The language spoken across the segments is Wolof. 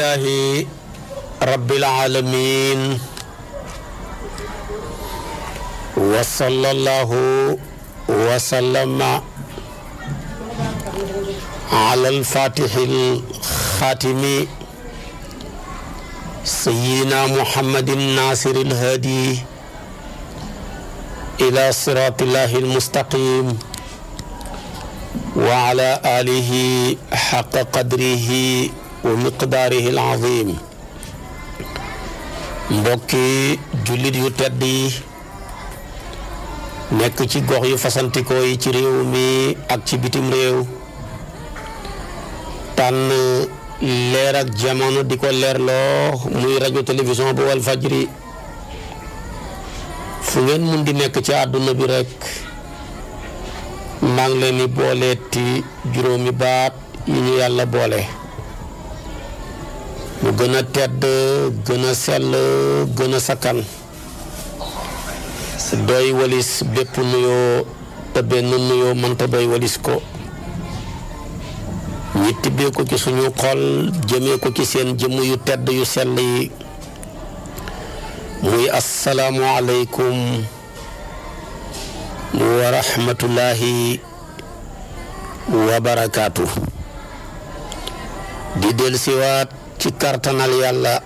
alhamdulillahi rabbil alamin wa sallallahu wa sallama ala al-fatihil khatimi sayyidina muhammadin nasiril hadi ila siratillahil mustaqim wa ala alihi haqqa qadrihi wa miqdaarihi al-azim. mbokki jullit yu tedd yi nekk ci gox yu fasantikoo yi ci réew mi ak ci bitim réew tànn leer ak jamono di ko leerloo muy rajo télévision bu wal fajri fu ngeen mun di nekk ci àdduna bi rek maa ngi leen di booleeti juróomi baat yi ñu yàlla boole mu gën a tedd gën a sell gën a sakkan doy walis bépp nuyoo te benn nuyoo mënta doy walis ko ñi tibbee ko ci suñu xol jëmee ko ci seen jëmm yu tedd yu sell yi muy assalaamu aleykum wa rahmatullahi wa barakaatu. di dellusiwaat ci kartanal yàlla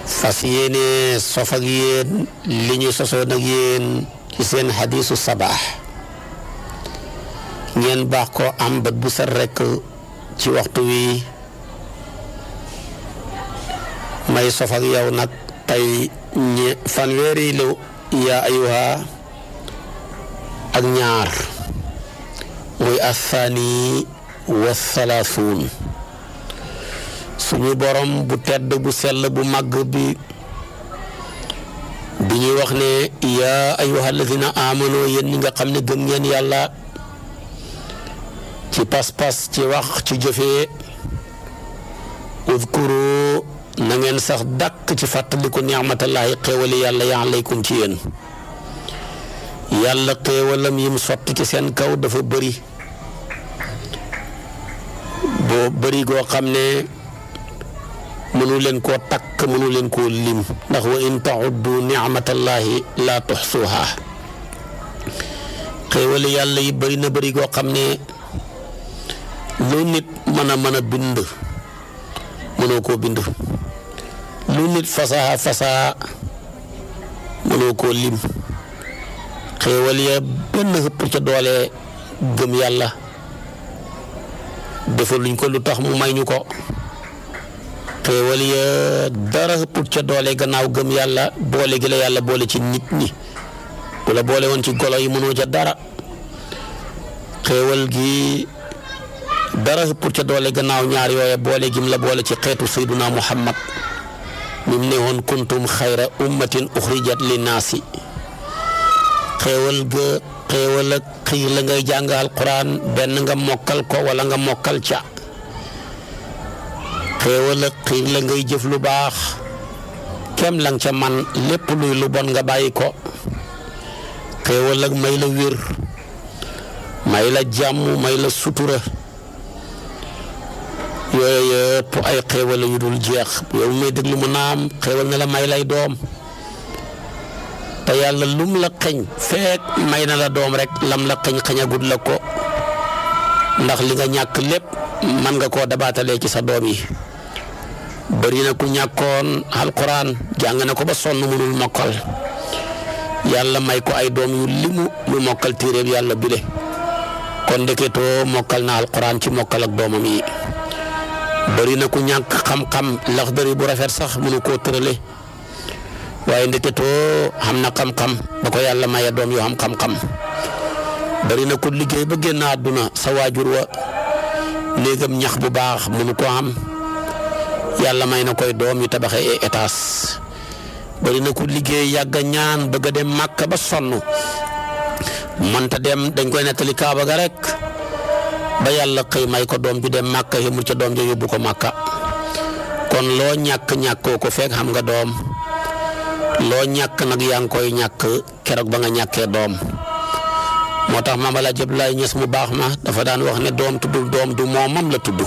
fas yéene sof ak yéen li ñu sosoon ak yéen ci seen xadiisu sabaax ngeen baax ko am bët bu set rekk ci waxtu wi may sof ak yow nag tey fanweeri lu yaa ayuha ak ñaar muy athani wa thalaathuun suñu borom bu tedd bu sell bu màgg bi ñuy wax ne yaa ayuha alladina amano yéen ñi nga xam ne gëm ngeen yàlla ci pas-pas ci wax ci jëfee udkuru na ngeen sax dàkk ci fàttaliku ni'matallahi xéewali yàlla ya alaykum ci yéen yàlla xéewalam yim sotti ci seen kaw dafa bëri boo bëri goo xam ne mënu leen koo takk mënu leen koo lim ndax wa in ta'uddu ni'matallahi la tuhsuha xéewali yàlla yi bëri na bëri goo xam ne lu nit mën a bind mënoo koo bind lu nit fasaa mënoo koo lim xéewal ya benn xëpp ca doole gëm yàlla defaluñ ko lu tax mu may ñu ko xéewal ya dara xëpp ca doole gannaaw gëm yàlla boole gi la yàlla boole ci nit ñi bu la boole woon ci golo yi mënoo ca dara xéewal gi dara xëpp ca doole gannaaw ñaar yooye boole gim la boole ci xeetu sayduna muhammad mi mu ne woon kuntum xayra ummatin uxrijat linnaasi xéewal ga xéewal ak xiir la ngay jàng alquran benn nga mokkal ko wala nga mokkal ca xéewal ak xiir la ngay jëf lu baax kem lang ca man lépp luy lu bon nga bàyyi ko xéewal ak may la wér may la jàmm may la sutura yooyu yëpp ay xéewal yu dul jeex yow may déglu mu naam xéewal na la may lay doom te yàlla lum la xeñ feek may na la doom rek lam la xeñ xeñagut la ko ndax li nga ñàkk lépp man nga koo dabaatalee ci sa doom yi bari na ku ñàkkoon alquran jàng na ko ba sonn mënul mokkal yàlla may ko ay doom yu limu mu mokkal téeréeb yàlla bile kon ndeketoo mokkal na alquran ci mokkal ak doomam yi bari na ku ñàkk xam-xam laxdari bu rafet sax mënu koo tërale waaye ndeketoo xam na xam-xam ba ko yàlla maye doom yoo xam xam-xam bari na ku liggéey ba génn àdduna sa waajur wa néegam ñax bu baax mënu ko am yàlla may na koy doom yu tabaxee ay étage bari na ku liggéey yàgga ñaan bëgg a dem màkka ba sonn mënta dem dañ koy nettali kaaba ga rek ba yàlla xëy may ko doom ju dem màkka yëmul ca doom ja yóbbu ko màkka kon loo ñàkkoo ko fekk xam nga doom loo ñàkk nag yaa ngi koy ñàkk keroog ba nga ñàkkee doom moo tax Maam Alaaji Abdoulaye Ñas mu baax ma dafa daan wax ne doom tuddul doom du moomam la tudd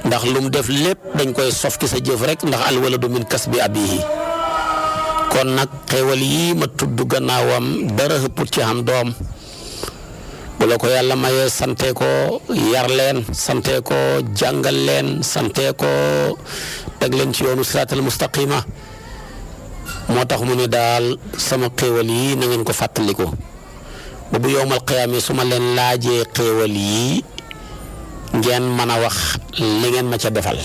ndax lu mu def lépp dañ koy sof ci sa jëf rek ndax al waladu min kasbi abihi kon nag xéewal yii ma tudd gannaawam dara ëpput ci am doom bu la ko yàlla mayee sante ko yar leen sante ko jàngal leen sante ko teg leen ci yoonu siraatal mustaqima moo tax mu ne daal sama xéewal yi na ngeen ko fàttaliku ba bu yowmal qiyaama su ma leen laajee xéewal yi ngeen mën a wax li ngeen ma ca defal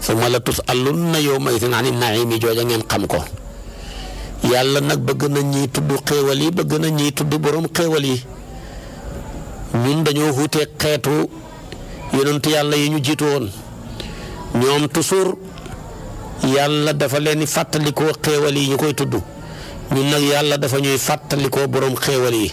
summa la tus'alunna yawma idin ani naimi jooja ngeen xam ko yàlla nag bëgg na ñiy tudd xéewal yi bëgg na ñiy tudd borom xéewal yi ñun dañoo wuute xeetu yonent yàlla yi ñu jiitu woon ñoom toujours yàlla dafa leen di fàttalikoo xéewal yi ñu koy tudd ñun nag yàlla dafa ñuy fàttalikoo borom xéewal yi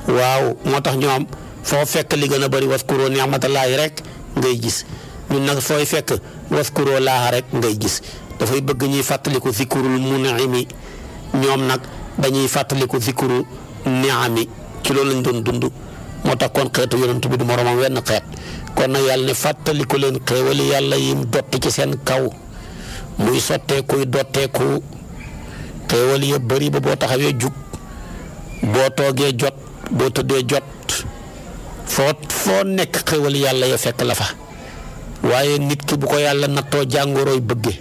waaw moo tax ñoom foo fekk li gën a bëri waskuro ni'matallaahi rek ngay gis ñun nag fooy fekk waskuro laaha rek ngay gis dafay bëgg ñuy fàttaliku zikrul mun'imi ñoom nag dañuy fàttaliku zikru ni'ami ci loolu lañ doon dund moo tax kon xeetu yonent bi du moromam wenn xeet kon nag yàlla ne fàttaliku leen xéewali yàlla yim dotti ci seen kaw muy sotteekuy dotteeku xéewal ya bëri ba boo taxawee jug boo toogee jot boo tëddee jot foo nekk xéewal yàlla ya fekk la fa waaye nit ki bu ko yàlla nattoo jàngorooy bëgge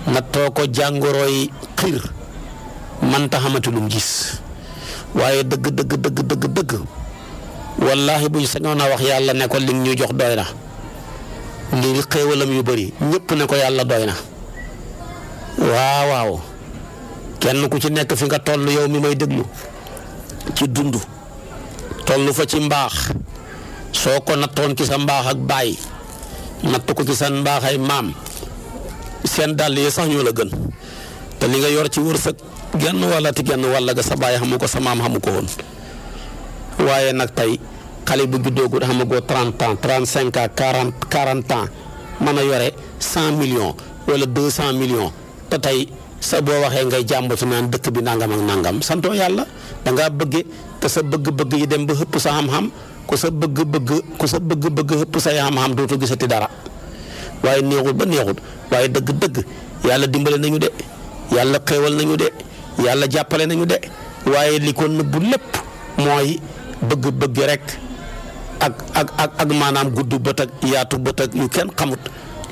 nattoo ko jàngorooy xiir man ta xamati lum gis waaye dëgg wallahi buñ sañoon a wax yàlla ne ko li ñu jox doy na ngir xéewalam yu bëri ñëpp ne ko yàlla doy na waaw kenn ku ci nekk fi nga toll yow mi may déglu ci dund toll fa ci mbaax soo ko nattoon ci sa mbaax ak baay natt ko ci sa mbaax ay maam seen dàll yi sax ñoo la gën te li nga yor ci wërsëg genn walla ga sa baay xamu ko sa maam xamu ko woon waaye nag tey xale bu juddoogu xamagoo 30 ans 35 ans 40 ans mën a yore 100 millions wala 200 millions te tey sa boo waxee ngay jàmbatu naan dëkk bi nangam ak nangam santoo yàlla da ngaa bëgge te sa bëgg-bëgg yi dem ba xëpp sa xam-xam ku sa bëgg-bëgg xëpp sa xam-xam dootu gisati dara waaye neexut ba neexut waaye dëgg-dëgg yàlla dimbale nañu de yàlla xéewal nañu de yàlla jàppale nañu de waaye li ko nëbbu lépp mooy bëgg-bëgg rek ak maanaam gudd bët ak yaatu bët ak yu kenn xamut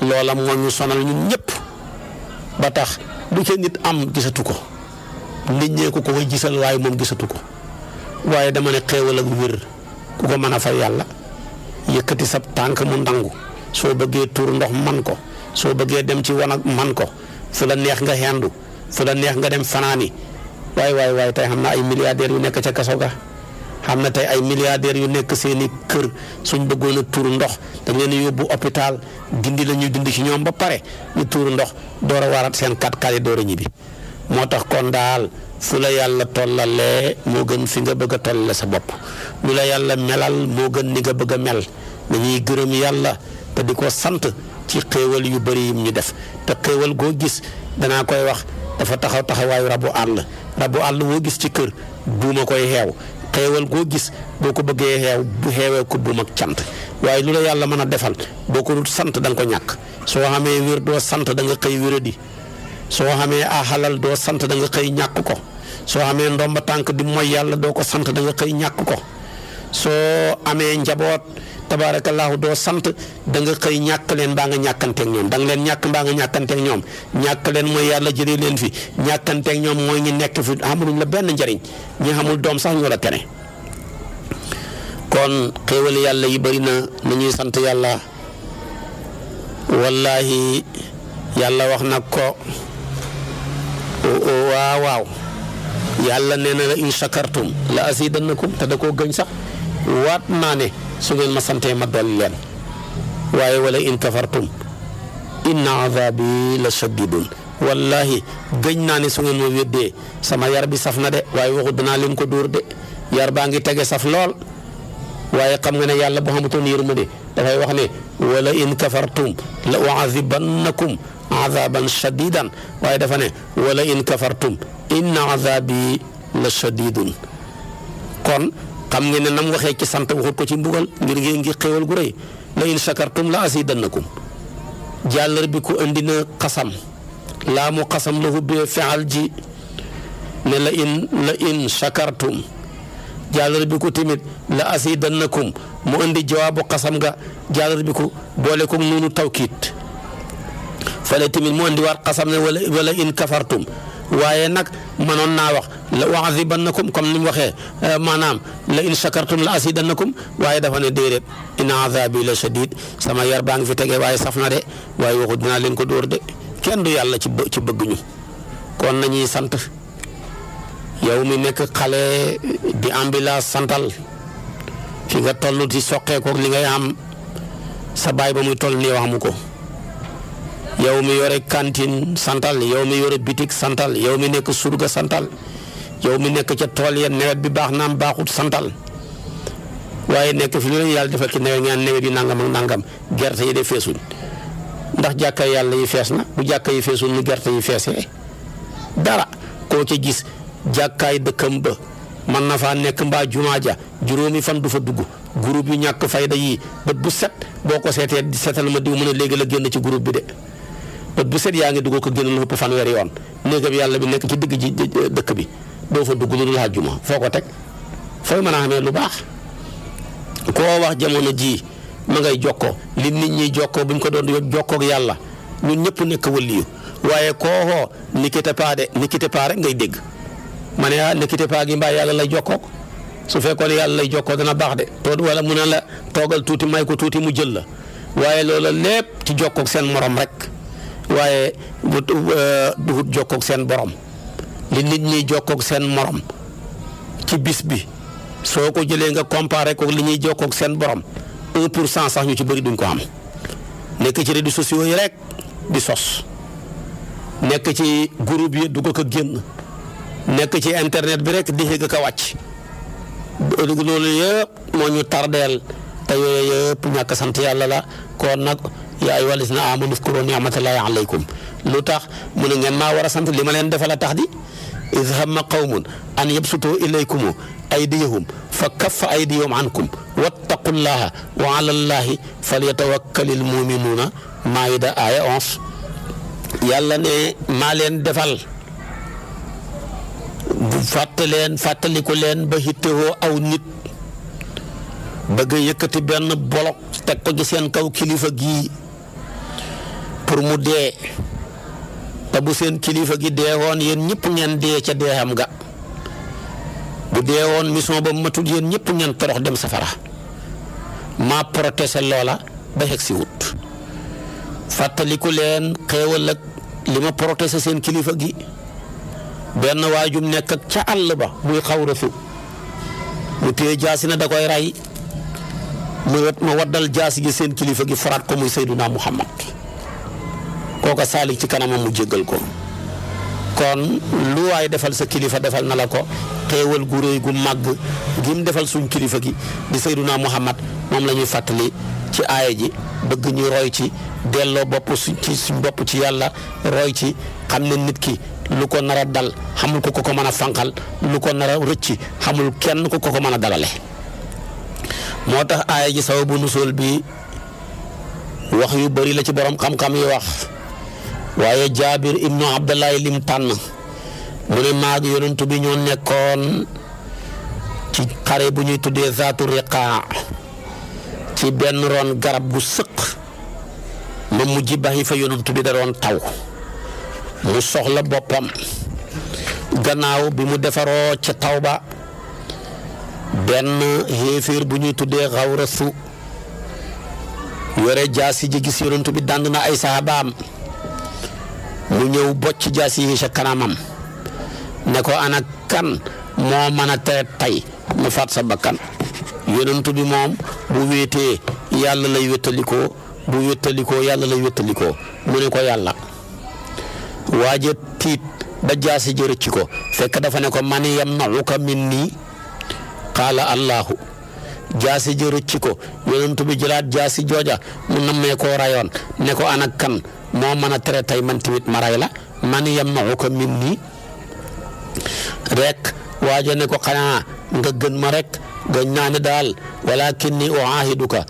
loola moo ñu sonal ñun ñëpp ba tax du ca nit am gisatu ko nit ñee ko koy gisal waaye moom gisatu ko waaye dama ne xéewal ak wér ku ko mën a fay yàlla yëkkati sab tànk mu ndangu soo bëggee tuur ndox man ko soo bëggee dem ci wanag man ko fu la neex nga xendu fu la neex nga dem fanaani waaye tey xam na ay milliardaires yu nekk ca kaso ga xam na tey ay milliardaires yu nekk seeni kër suñ bëggoon a tuur ndox dañ leen yóbbu hôpital dindi la ñuy dindi ci ñoom ba pare ñu tuur ndox door a warat seen kat yi door a ñibbi moo tax kon daal fu la yàlla tollalee moo gën fi nga bëgg a tollale sa bopp lu la yàlla melal moo gën ni nga bëgg a mel dañuy gërëm yàlla te di ko sant ci xéewal yu bëri yim ñu def te xéewal goo gis danaa koy wax dafa taxawaayu rabu àll woo gis ci kër buuma koy xeew xéewal goo gis boo ko bëggee xeew bu xeewee ko buum ak cant waaye lu la yàlla mën a defal boo ko dul sant da nga ko ñàkk soo xamee wér doo sant da nga xëy wéradi soo xamee xalal doo sant da nga xëy ñàkk ko soo xamee ndomba tànk di mooy yàlla doo ko sant da nga xëy ñàkk ko soo amee njaboot tabaarakallaahu doo sant da nga xëy ñàkk leen mbaa nga ñàkkanteeg ñoom da nga leen ñàkk mbaa nga ñàkkanteeg ñoom ñàkk leen mooy yàlla jëlee leen fi ñàkkanteeg ñoom mooy ñi nekk fi xamuluñ la benn njariñ ñi xamul doom sax ñoo la tene kon xéewal yàlla yi bëri na ñuy sant yàlla wallahi yàlla wax na ko waaw yàlla nee na la in shakartum la azidannakum te da koo gëñ sax waat naa ne su ngeen ma santee ma dolli leen waaye wala in kafartum inna azabi la shadidun wallahi gëñ naa ne su ngeen ma weddee sama yar bi saf na de waaye waxu dinaa leen ko dóor de yar baa ngi tege saf lool waaye xam nga ne yàlla bu xamutoon yërmande dafay wax ne wala in kafartum la uazibannakum azaban shadidan waaye dafa ne wala in kafartum inna azabi la shadidun kon xam nga ne nam waxee ci sant waxut ko ci mbugal ngir ngeen ngi xéewal gu rëy la in shakartum la azidannakum jàllar bi ko indi na xasam laa mu xasam la hubbee fi'al ji ne la in shakartum jàllar bi ko tamit la azidannakum mu indi jawaabu xasam nga jàllar bi ko boole ko noonu tawkiit fale tamit mu indi waat xasam ne wala in kafartum waaye nag mënoon naa wax la u'azibannakum comme ni mu waxee maanaam la in shakartum la azidannakum waaye dafa ne déedéet inna azabi la shadid sama yar baa ngi fi tegee waaye saf na de waaye waxu dinaa leen ko dóor de kenn du yàlla ci bëgg ñu kon nañuy sant yow mi nekk xale di ambulance santal fi nga toll ci soqeekook li ngay am sa baay ba muy toll nii waxamu ko yow mi yore cantine santal yow mi yore bitik santal yow mi nekk surga santal yow mi nekk ca tool ya nawet bi baax naam baaxut santal waaye nekk fi lu leen yàlla defal ci nawet yi nangam ak nangam gerte yi de feesuñ ndax jàkka yàlla yi fees na bu jàkka yi feesul nu gerte yi feesee dara koo ca gis jàkkaay dëkkam ba man na faa nekk mbaa jumaa ja juróomi fan du fa dugg groupe yu ñàkk fayda yi bët bu set boo ko seetee seetal ma diw mu ne léegi la génn ci groupe bi de bët bu set yaa ngi dugg ko génn lu ëpp fanweeri yoon néegam yàlla bi nekk ci digg ji dëkk bi doo fa dugg lu dul àjjuma foo ko teg fooy mën a xamee lu baax koo wax jamono ji ma ngay jokkoo li nit ñi jokkoo buñ ko doon jokkoo ak yàlla ñun ñëpp nekk waliyu waaye koo xoo nikite paa rek ngay dégg ma ne nikite paa gi mbaa yàlla lay jokkoo su fekkoon yàlla lay jokkoo dana baax de to wala mu ne la toogal tuuti may ko tuuti mu jël la waaye loola lépp ci jokkoog seen morom rek waaye duhut jokkoog seen borom li nit ñi jokkoog seen morom ci bis bi soo ko jëlee nga comparé ko li ñuy jokkoog seen borom 1% sax ñu ci bëri duñ ko am nekk ci réseaux sociaux yi rek di sos nekk ci groupe yi dugg ko génn nekk ci internet bi rek di xëgg ka wàcc loolu yëpp moo ñu tardeel te yooyu yëpp ñàkk sant yàlla la kon nag yaa ayyuhal lazina aamanu uzkuru ni'matallahi alaykum lu tax mu ne ngeen maa war a sant li ma leen defal a tax di iz hamma qawmun an yabsutu ilaykum aydiyahum fa kaffa aydiyahum ankum wattaqullaha wa ala llahi falyatawakkalil mu'minuuna Maayida aaya 11 yàlla ne maa leen defal fàttaliku leen ba hittewoo aw nit bëgg a yëkkati benn bolok teg ko ci seen kaw kilifa gii pour mu dee te bu seen kilifa gi dee woon yéen ñëpp ngeen dee ca deexam nga bu dee woon mission ba matul yéen ñëpp ngeen torox dem safara maa protesté loola ba xeg si wut fàttaliku leen xéewal ak li ma protesté seen kilifa gi benn waajum nekk ca àll ba muy xawra fi mu téye jaasi na da koy rey ma waddal jaasi gi seen kilifa gi faraat ko muy Seyduna Muhammad kooka saalik ci kanamam mu jéggal ko kon lu waay defal sa kilifa defal na la ko xéewal gu réy gu màgg gi mu defal suñ kilifa gi di Seyduna Muhammad moom la ñuy fàttali ci aaya ji bëgg ñu roy ci delloo suñ bopp ci yàlla roy ci xam ne nit ki lu ko nar a dal xamul ko ko mën a fanqal lu ko nar a rëcc xamul kenn ku ko mën a dalale moo tax aaya ji sababu nusul bi wax yu bari la ci borom xam-xam yi wax waaye Jaabir ibnu Abdallah lim tànn mu ne maag yonent bi ñoo nekkoon ci xare bu ñuy tuddee zaatu riqaa ci benn ron garab gu sëq ma mujj baxi fa yonent bi da doon taw mu soxla boppam gannaaw bi mu defaroo ca taw ba benn xéeféer bu ñuy tuddee Xawrasu yore jaasi ji gis yonent bi dànd na ay sahabaam mu ñëw bocc jaasi yi ca kanamam ne ko ana kan moo mën a tere tey mu faat sa bakkan yonent bi moom bu wéetee yàlla lay wéttalikoo bu wéttalikoo yàlla lay wéttalikoo mu ne ko yàlla waaja tiit ba jaasi ji rëcc ko fekk dafa ne ko man yamna'uka minni qaala allahu jaasi ji rëcc ko yonent bi jëlaat jaasi jooja mu nammee koo rayoon ne ko ana kan moo mën a tere tey man tamit ma ray la man yamna'uka minni rek waaja ne ko xanaa nga gën ma rek gën naa ne daal walakinni u'aahiduka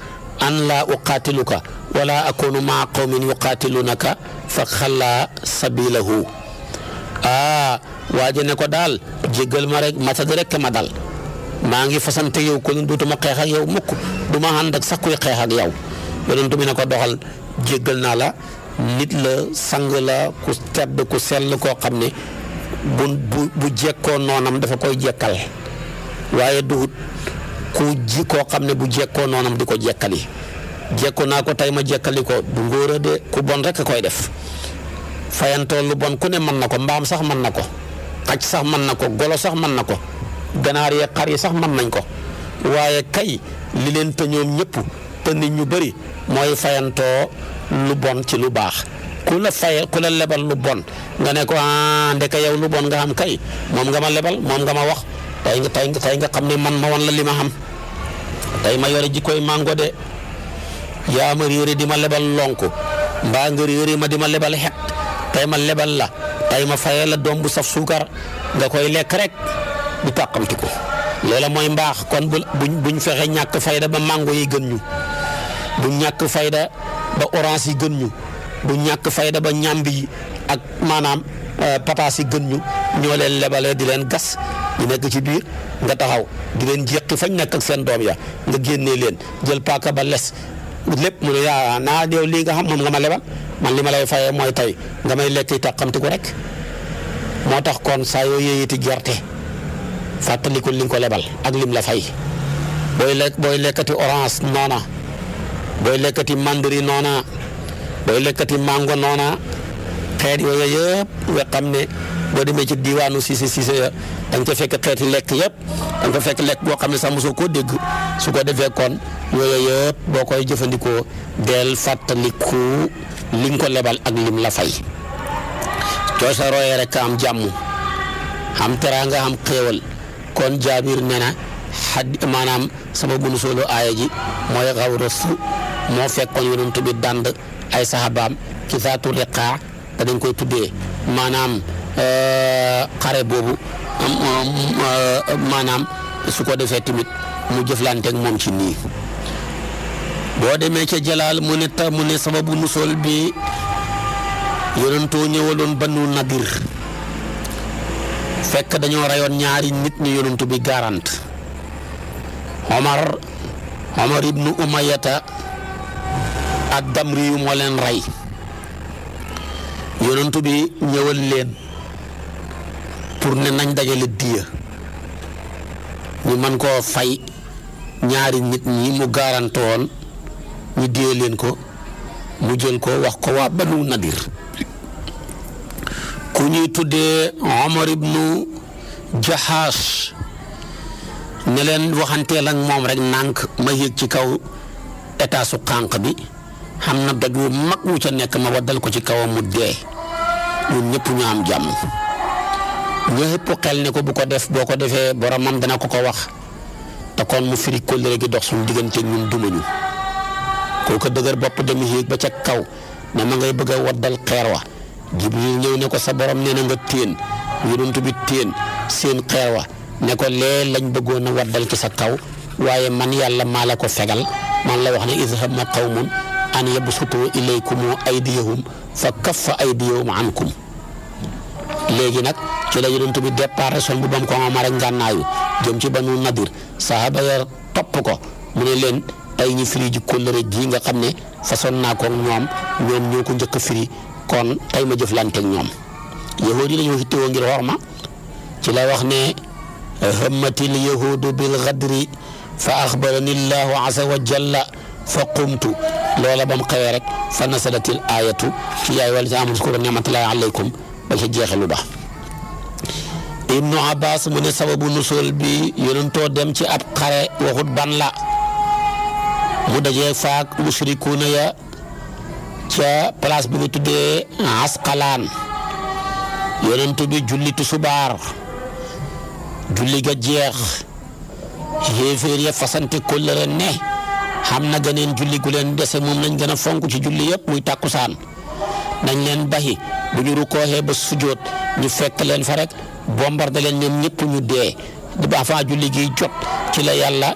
an laa uqaatiluka wala akunu maa qawmin yuqaatilunaka fa xalla sabilahu waaje ne ko daal jéggal ma rek matad rek ma dal maa ngi fasante yow ko dootuma xeex ak yow mukk du ma ànd ak sax kuy xeex ak yow yonent bi ne ko doxal jéggal naa la nit la sang la ku tedd ku sell koo xam ne bu jekkoo noonam dafa koy jekkal waaye duhut ku ji koo xam ne bu jekkoo noonam di ko jekkali jekku naa ko tey ma jekkali ko du ngóora de ku bon rek koy def fayantoo lu bon ku ne mën na ko mbaam sax mën na ko xaj sax mën na ko golo sax mën na ko ganaar yi xar yi sax mën nañ ko waaye kay li leen te ñoom ñëpp te nit ñu bëri mooy fayantoo lu bon ci lu baax ku la lebal lu bon nga ne ko ndeke yow lu bon nga xam kay moom nga ma lebal moom nga ma wax tey nga xam ne man ma wan la li ma xam tey ma yore jikkoy mango de yaa ma réere di ma lebal lonku mbaa nga réere ma di ma lebal xet tey ma lebal la tey ma fayee la doom bu saf suukar nga koy lekk rek di tàqamti ko loola mooy mbaax kon buñ fexe ñàkk fayda ba mango yi gën ñu bu ñàkk fayda ba orange yi gën ñu bu ñàkk fayda ba ñambi yi ak maanaam pataas yi gën ñu ñoo leen lebalee di leen gas ñu nekk ci biir nga taxaw di leen jéqi fañ nekk ak seen doom ya nga génnee leen jël paaka ba les lépp mu ne yaa naa yow lii nga xam moom nga ma lebal man li ma lay fayee mooy tey nga may lekk tàqamti ko rek moo tax kon saa yoo yéeyiti gerte fàttaliku li nga ko lebal ak lim la fay booy lekkati orange noona booy lekkati mandarine noona booy lekkati mango noona xeet yooyu yëpp nga xam ne boo demee ci diwaanu Cissé ya da nga ca fekk xeeti lekk yëpp da nga fa fekk lekk boo xam ne sax mosoo koo dégg su ko defee kon yooyu yëpp boo koy jëfandikoo del fàttaliku li nga ko lebal ak lim la fay coo sa royee rek am jàmm am teraanga am xéewal kon Jaabir nee na maanaam sababu nuzuulu aaya ji mooy Xawras moo fekkoon Yonent bi dànd ay saxaabaam ci Zaatu Riqaa te dañ koy tuddee maanaam xare boobu maanaam su ko defee tamit mu jëflanteeg moom ci nii boo demee ca Jalaal mu ne sababu nuzuul bi Yonentoo ñëwaloon Banu Nadir fekk dañoo rayoon ñaari nit ñu Yonent bi garant Omar ibnu Umayata ak Damri yu moo leen rey Yonent bi ñëwal leen pour ne nañ dajale diya ñu mën koo fay ñaari nit ñi mu garante woon ñu diye leen ko mu jël ko wax ko waa Banu Nadir ku ñuy tuddee Omar ibnu Jahaas ne leen waxanteel ak moom rek nànk ma yéeg ci kaw état su xànq bi xam na doj wu mag wu ca nekk ma waddal ko ci kawam mu dee ñun ñëpp ñu am jàmm ñëpp xel ne ko bu ko def boo ko defee boromam dana ko wax te kon mu firi kóllëre gi dox suñu diggante ñun dumañu kooku dëgër bopp dem yéeg ba ca kaw ne ma ngay bëgg a waddal xeer wa Jibril ñëw ne ko sa borom nee na nga téen Yonent bi téen seen xeer wa ne ko lee lañ bëggoon a waddal ci sa kaw waaye man yàlla maa la ko fegal man la wax ne iz hamma qawmun an yabsutu ilaykum aydiyahum fa kaffa aydiyahum ankum léegi nag ci la Yonent bi départ sol bu bam ko Omar ak ngànnaayu jëm ci Banu Nadir saxaaba ya topp ko mu ne leen tey ñi firi ji kóllëre ji nga xam ne façon naa ko ñoom ñoo ko njëkk a firi kon tey ma jëflanteeg ñoom yahuud yi dañoo hittewoo ngir xorma ci la wax ne hammatil yahuudu bil ghadri fa axbarani llahu azza wa jalla fa qumtu loola ba mu xewee rek fa nasalatil ayatu ci yaay wala si amul skuru ni'matullahi alaykum ba ca jeexalu ba Ibnu Abbas mu ne sababu nusul bi Yonentoo dem ci ab xare waxut ban la mu dajee faak mushrikuuna ya ca place bi ñu tuddee Asqalaan Yonent bi julli tusubaar julli ga jeex xéeféer ya fasante kóllëre ne xam na geneen julli gu leen dese moom nañ gën a fonk ci julli yëpp muy tàkkusaan nañ leen baxi bu ñu rukkooxee ba sujjóot ñu fekk leen fa rek bombardé leen ñoom ñëpp ñu dee ba fa julli gi jot ci la yàlla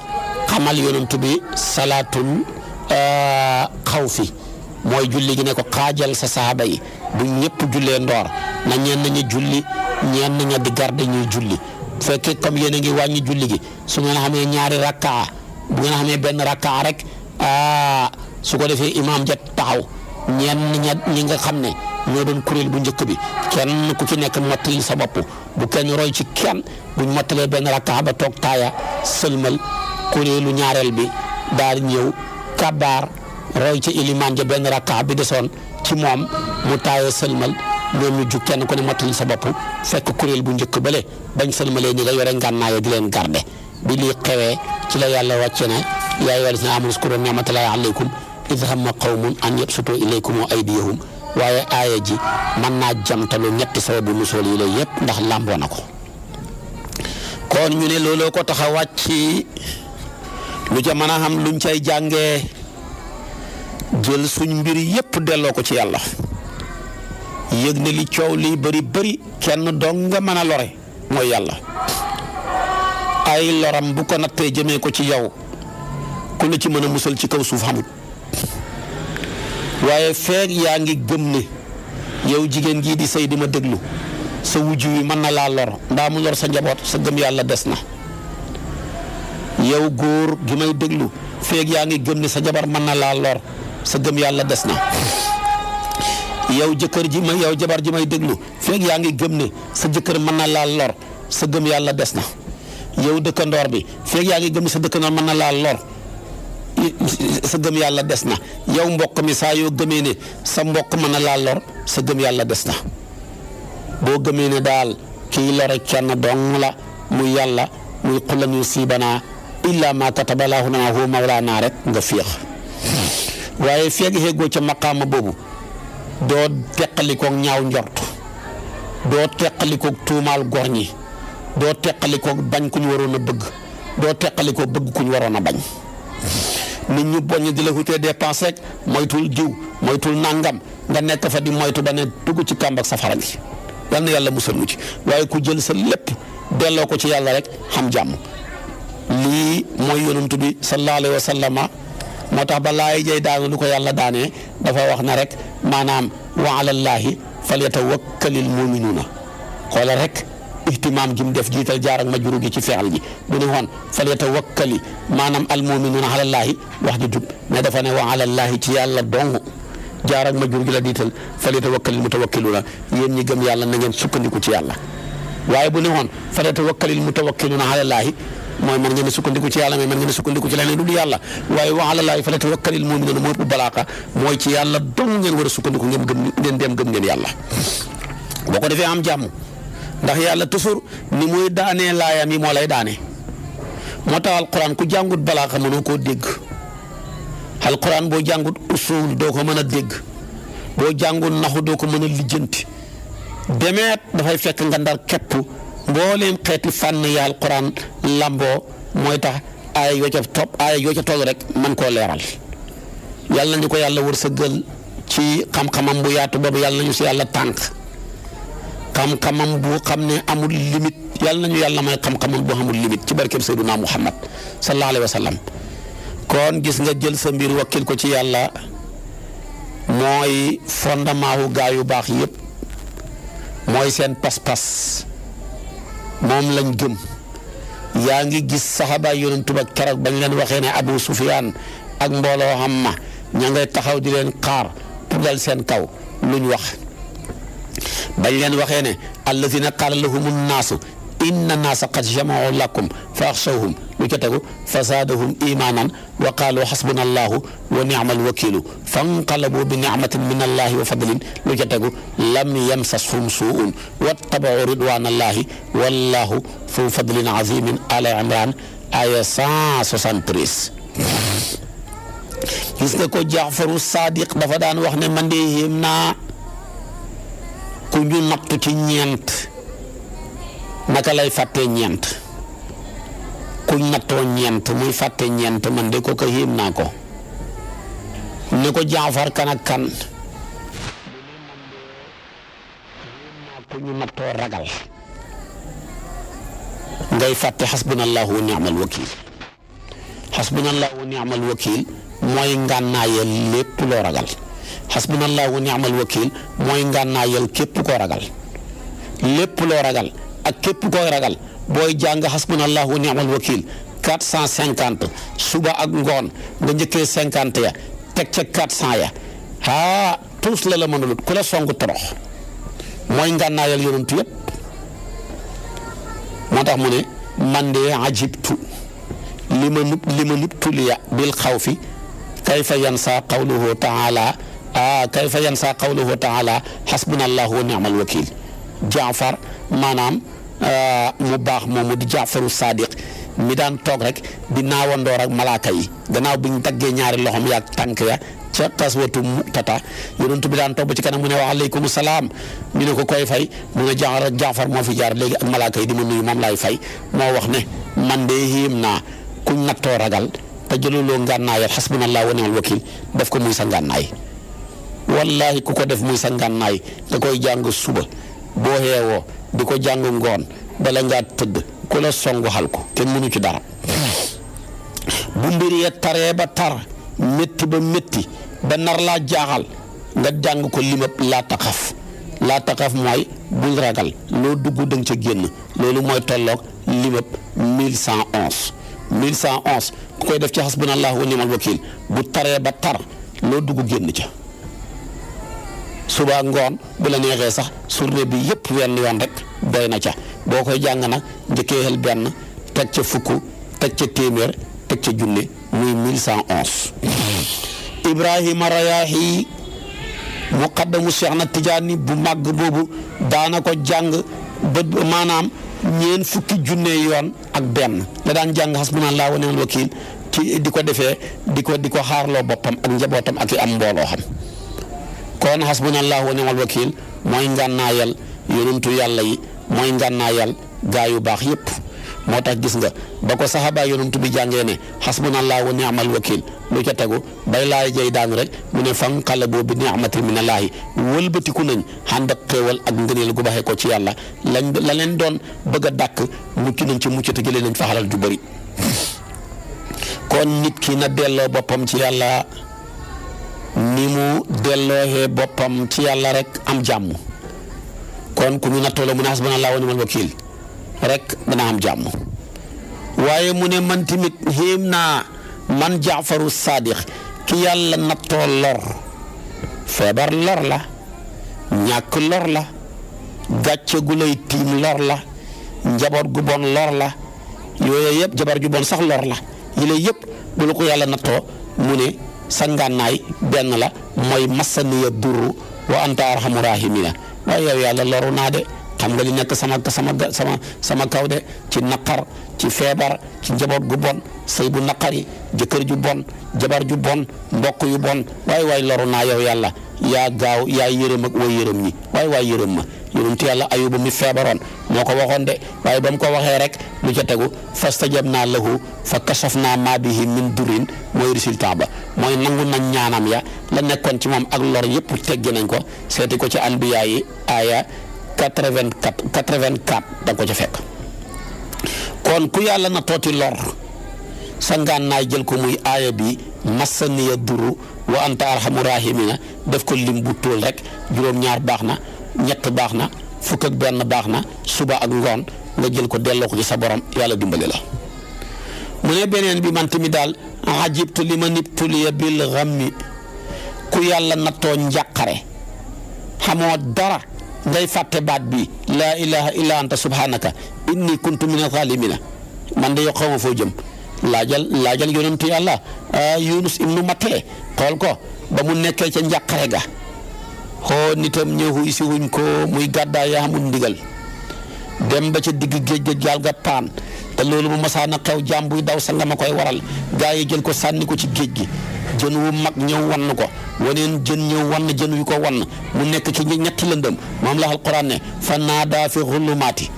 xamal Yonent bi salaatul xawfi mooy julli gi ne ko xaajal sa saaba yi bu ñëpp jullee ndoor na ñenn ñi julli ñenn ña di garde ñuy julli fekkee comme yéen a ngi wàññi julli gi su ngeen xamee ñaari rakkaa bu ngeen xamee benn rakkaa rek su ko defee imaam ja taxaw ñi nga xam ne ñoo doon kuréel bu njëkk bi kenn ku ci nekk mottali sa bopp bu kenn roy ci kenn buñ mottalee benn rakkaa ba toog taaya sëlmal kuréelu ñaareel bi daal ñëw kabaar roy ci ilimaan ja benn rakkaa bi desoon ci moom mu taaya sëlmal ñoom ñu jug kenn ku ne mottali sa bopp fekk kuréel bu njëkk bële bañ sëlmalee ñi nga yore ngànnaay di leen garde bi lii xewee ci la yàlla wàcce ne yaa ayyuhal laziina aamanu uzkuru ni'matallaahi alaykum iz hamma qawmun an yabsutu ilaykum aydiyahum waaye aaya ji mën naa jamtalu ñetti sababu nusool yi la yëpp ndax làmboo na ko kon ñu ne looloo ko tax a wàcc lu ca mën a xam luñ cay jàngee jël suñ mbir yëpp delloo ko ci yàlla yëg ne li coow li bëri kenn dong nga mën a lore mooy yàlla ay loram bu ko nattee jëmee ko ci yow ku la ci mën a musal ci kaw suuf xamut waaye feeg yaa ngi gëm ne yow jigéen gii di sëy di ma déglu sa wujju wi mën na laa lor mbaa mu lor sa njaboot sa gëm yàlla des na yow góor gi may déglu feeg yaa ngi gëm ne sa jabar mën na laa lor sa gëm yàlla des na yow jëkkër ji yow jabar ji may déglu feeg yaa ngi gëm ne sa jëkkër mën na laa lor sa gëm yàlla des na yow dëkkandoor bi feeg yaa ngi gëm ne sa dëkkandoor mën na laa lor sa gëm yàlla des na yow mbokk mi saa yoo gëmee ne sa mbokk mën na laa lor sa gëm yàlla des na boo gëmee ne daal kii lore kenn dong la muy yàlla muy qul lan yusiibanaa illaa maa kataba Allaahu lanaa huwa mawlaanaa rek nga féex waaye feeg xeegoo ca maqaama boobu doo teqalikoog ñaaw njort doo teqalikoog tuumaal gor ñi doo teqalikoog bañ ku ñu waroon a bëgg doo teqalikoog bëgg ku ñu waroon a bañ nit ñu boñ di la wutee dépense rek moytul jiw moytul nangam nga nekk fa di moytu ba ne dugg ci kàmb ak safara gi yal na yàlla musal ñu ci waaye ku jël sa lépp delloo ko ci yàlla rek xam jàmm lii mooy yonent bi sallallahu alayhi wa sallama moo tax ba laay jay daanu lu ko yàlla daanee dafa wax na rek maanaam wa alallaahi falyatawakkalil muminuuna xoolal rek ihtimaam gi mu def jiital jaar ak majru gi ci feexal gi bu ne woon falyatawakkali maanaam al muminuuna alallaahi wax ji jub mais dafa ne wa alallaahi ci yàlla dong jaar ak majru gi la diital falyatawakkalil mutawakkiluuna yéen ñi gëm yàlla na ngeen sukkandiku ci yàlla waaye bu ne woon falyatawakkalil mutawakkiluuna alallaahi mooy mën ngeen a sukkandiku ci yàlla mais mën ngeen a sukkandiku ci leneen du yàlla waaye wa alallaahi falyatawakkalil mu'minuuna moo ëpp balaaka mooy ci yàlla dong ngeen war a sukkandiku ngeen dem gëm ngeen yàlla boo ko defee am jàmm ndax yàlla toujours ni muy daanee laayam yi moo lay daane moo tax alquran ku jàngut balaaka mënoo koo dégg alquran boo jàngut usul doo ko mën a dégg boo jàngut naxu doo ko mën a lijjanti demeet dafay fekk nga ndar képp mbooleem xeeti fànn yi alquran lamboo mooy tax aaya yoo ca toll rek man koo leeral yàlla nañu ko yàlla wërsëgal ci xam-xamam bu yaatu boobu yàlla nañu si yàlla tànk xam-xamam bu xam ne amul limite yàlla nañu yàlla may xam-xamam bu amul limite ci barkeb Seydina Muhammad sallallahu alayhi wa sallam kon gis nga jël sa mbir wakkil ko ci yàlla mooy fondement wu gaa yu baax yëpp mooy seen pas-pas moom lañ gëm yaa ngi gis saxaaba yonent ba keroog bañ leen waxee ne Abu Sufyaan ak mbooloo xam ma ña ngay taxaw di leen xaar pour dal seen kaw luñ wax bañ leen waxee ne allazina qaala lahumu nnaasu inna naasa qad jama'u lakum fa axshawhum lu ca tegu fa zaadahum imaanan wa qaalu xasbuna allahu wa ni'mal wakiilu fanqalabu bi nicmatin min allahi wa fadlin lu ca tegu lam yamsashum suu'un wattaba'u ridwaana allahi wallahu zu fadlin azimin ala imran aya 173 gis nga ko Jaafaru Saadiq dafa daan wax ne man de yéem naa ku ñu nattu ci ñeent naka lay fàttee ñeent kuñ nattoo ñeent muy fàtte ñeent man de ko yéem naa ko ne ko Jaafar kan ak kan ku ñu nattoo ragal ngay fàtte xasbunallahu wa ni'mal wakiil xasbunallahu wa ni'mal wakiil mooy ngànnaayal lépp loo ragal xasbunallahu wa ni'mal wakiil mooy ngànnaayal képp koo ragal lépp loo ragal ak képp koo ragal booy jàng xasbunallahu wa ni'mal wakiil 450 suba ak ngoon nga njëkkee 50 ya teg ca 400 ya tuus la mënulut ku la songu torox mooy ngànnaayal yonent yëpp moo tax mu ne man de ajibtu li ma nubtuliya bil xawfi kayfa yansa qawluhu taala xasbunallahu wa ni'mal wakiil Jaafar maanaam mu baax moomu di Jaafaru Sadiq mi daan toog rek di naawandoor ak malaaka yi gannaaw bi ñu daggee ñaari loxom yaag tànk ya ca xaswatu Mu'tata yonent bi daan toog ba ci kanam mu ne wa aleykum salaam ñu ne ko koy fay mu ne Jaafar moo fi jaar léegi ak malaaka yi di ma nuyu moom laay fay moo wax ne man de yéem naa kuñ nattoo ragal te jëluloo ngànnaayal xasbunallahu wa ni'mal wakiil def ko muy sa ngànnaay wallahi ku ko def muy sa ngànnaay da koy jàng suba boo xeewoo di ko jàng ngoon bala ngaa tëdd ku la songu xal ko kenn mënu ci dara bu mbir ya taree ba tar métti ba métti ba nar laa jaaxal nga jàng ko limab laa taxaf mooy bul ragal loo dugg danga ca génn loolu mooy tolloog limab 1111 ku koy def ci xasbunallahu wa ni'mal wakiil bu taree ba tar loo dugg génn ca suba ngoon bu la neexee sax journée bi yëpp wenn yoon rek doy na ca boo koy jàng nag njëkkee xel benn teg ca fukk teg ca téeméer teg ca junne muy 1111 Ibrahima Rayaahi muqaddamu Cheikh na Tijaani bu màgg boobu daana ko jàng ba maanaam ñeen fukki junne yoon ak benn la daan jàng xasbunallahu wa ni'mal wakiil ci di ko defee di ko xaarloo boppam ak njabootam ak i am mbooloo xam kon xasbunallahu wa ni'mal wakiil mooy ngànnaayal yonentu yàlla yi mooy ngànnaayal gaa yu baax yépp moo tax gis nga ba ko saxaaba yonentu bi jàngee ne xasbunallahu wa ni'mal wakiil lu ca tegu bay laay jay daan rek mu ne fanqalabu bi ni'matin minallaahi wëlbatiku nañ ànd ak xéewal ak ngëneel gu baxee ko ci yàlla la leen doon bëgg a dàkk mucc nañ ci mucc te jëlee nañ fa xalal ju bëri kon nit ki na delloo boppam ci yàlla ni mu dellooxee boppam ci yàlla rek am jàmm kon ku ñu nattoo la mu ne hasbunallahu wa ni'mal wakiil rek dana am jàmm waaye mu ne man tamit xéem naa man Jaafaru Sadiq ki yàlla nattoo lor feebar lor la ñàkk lor la gàcce gu lay tiim lor la njaboot gu bon lor la yooyu yëpp jabar ju bon sax lor la yi lay yëpp bu la ko yàlla nattoo mu ne sa ngànnaay benn la mooy masaniya durru wa anta arhamu rahimina waaye yow yàlla loru naa de xam nga li nekk sama kaw de ci naqar ci feebar ci njaboot gu bon sëy bu naqari jëkkër ju bon jabar ju bon mbokk yu bon waay loru naa yow yàlla yaa gaaw yaa yërëm ak way yërëm ñi waay yërëm ma yonent yàlla ayuba mi feebaroon moo ko waxoon de waaye ba mu ko waxee rek lu ca tegu fastajabnaa lahu fa kashafnaa maa bihi min durrin mooy résultat ba mooy nangu nañ ñaanam ya la nekkoon ci moom ak lor yëpp teggi nañ ko seeti ko ci anbiyaa yi aaya 84 da ko ca fekk kon ku yàlla na tooti lor sa ngànnaay jël ko muy aaya bi masaniya duru wa anta arhamu rahimina def ko lim bu tóol rek juróom-ñaar baax na ñett baax na fukk ak benn baax na suba ak ngoon nga jël ko delloo ko ci sa borom yàlla dimbali la mu ne beneen bi man tamit daal ajibtu li ma nibtuliya bil ghammi ku yàlla nattoo njàqare xamoo dara ngay fàtte baat bi laa ilaha illa anta subhanaka inni kuntu min az-zalimina man de yow xaw ma foo jëm laajal yonentu yàlla Yunus ibnu Mattee xool ko ba mu nekkee ca njàqare ga xoo nitam ñëw si wuñ ko muy gàddaay yaa amul ndigal dem ba ca digg géej ga gaal ga paan te loolu bu masaana xew jaam buy daw sa nga ma koy waral gaa yi jël ko sànni ko ci géej gi jën wu mag ñëw wann ko waneen jën ñëw wann jën wi ko wann mu nekk ci ñetti lëndëm moom la alquran ne fa naadaa fi xulumaati